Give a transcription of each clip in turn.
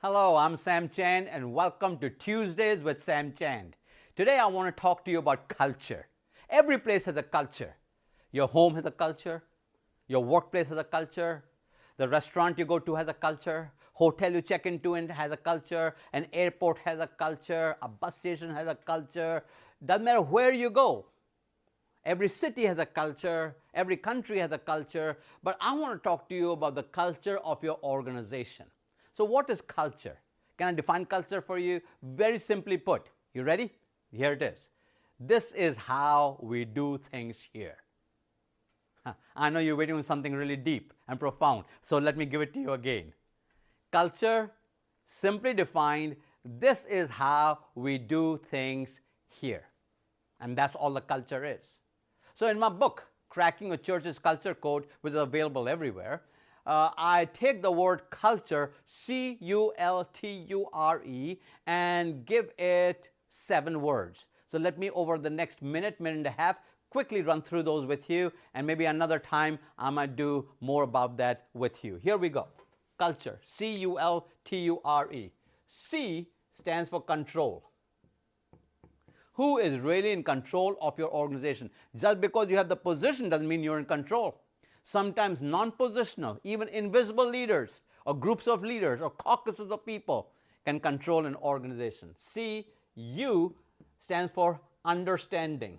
Hello, I'm Sam Chand and welcome to Tuesdays with Sam Chand. Today I want to talk to you about culture. Every place has a culture. Your home has a culture. Your workplace has a culture. The restaurant you go to has a culture. Hotel you check into has a culture. An airport has a culture. A bus station has a culture. Doesn't matter where you go. Every city has a culture. Every country has a culture. But I want to talk to you about the culture of your organization. So what is culture? Can I define culture for you? Very simply put. You ready? Here it is. This is how we do things here. I know you're waiting for something really deep and profound, so let me give it to you again. Culture, simply defined, this is how we do things here. And that's all the culture is. So in my book, Cracking a Church's Culture Code, which is available everywhere, I take the word culture, C-U-L-T-U-R-E, and give it 7 words. So let me, over the next minute and a half, quickly run through those with you, and maybe another time I might do more about that with you. Here we go. Culture, C-U-L-T-U-R-E. C stands for control. Who is really in control of your organization? Just because you have the position doesn't mean you're in control. Sometimes non-positional, even invisible leaders or groups of leaders or caucuses of people can control an organization. C, U stands for understanding.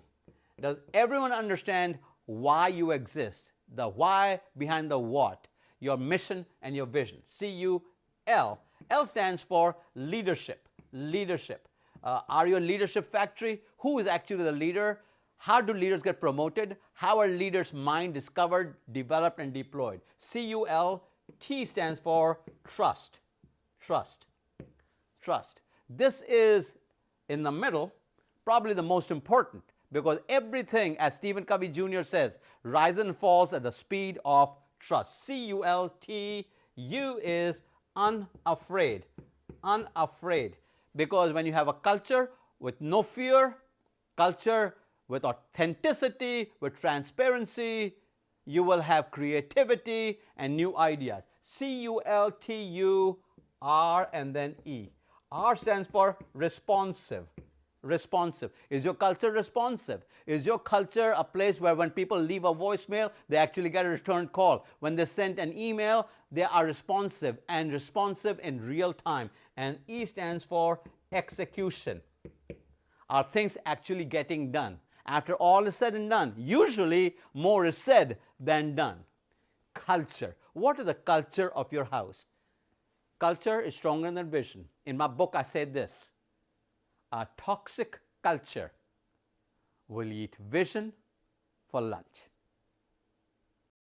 Does everyone understand why you exist? The why behind the what, your mission and your vision. C-U-L. L stands for leadership. Leadership. Are you a leadership factory? Who is actually the leader? How do leaders get promoted? How are leaders' mind discovered, developed, and deployed? C-U-L-T stands for trust. Trust. Trust. This is, in the middle, probably the most important, because everything, as Stephen Covey Jr. says, rises and falls at the speed of trust. C-U-L-T. U is unafraid. Unafraid. Because when you have a culture with no fear, culture with authenticity, with transparency, you will have creativity and new ideas. C-U-L-T-U-R and then E. R stands for responsive. Responsive. Is your culture responsive? Is your culture a place where when people leave a voicemail, they actually get a return call? When they send an email, they are responsive and responsive in real time. And E stands for execution. Are things actually getting done? After all is said and done, usually more is said than done. Culture. What is the culture of your house? Culture is stronger than vision. In my book, I said this. A toxic culture will eat vision for lunch.